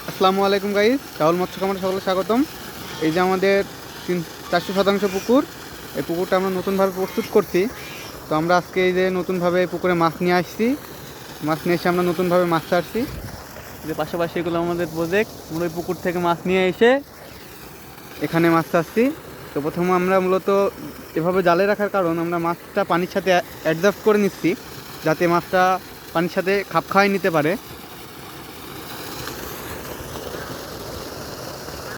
আসসালামু আলাইকুম গাইস, রাহুল মৎস্য খামারে সকলে স্বাগতম। এই যে আমাদের 400 শতাংশ পুকুর, এই পুকুরটা আমরা নতুনভাবে প্রস্তুত করছি। তো আমরা আজকে এই যে নতুনভাবে পুকুরে মাছ নিয়ে আসছি, মাছ নিয়ে এসে আমরা নতুনভাবে মাছ ছাড়ছি। যে পাশাপাশি এগুলো আমাদের প্রজেক্ট, আমরা ওই পুকুর থেকে মাছ নিয়ে এসে এখানে মাছ ছাড়ছি। তো প্রথমে আমরা মূলত এভাবে জালে রাখার কারণ, আমরা মাছটা পানির সাথে অ্যাডজাস্ট করে নিচ্ছি যাতে মাছটা পানির সাথে খাপ খাওয়াই নিতে পারে।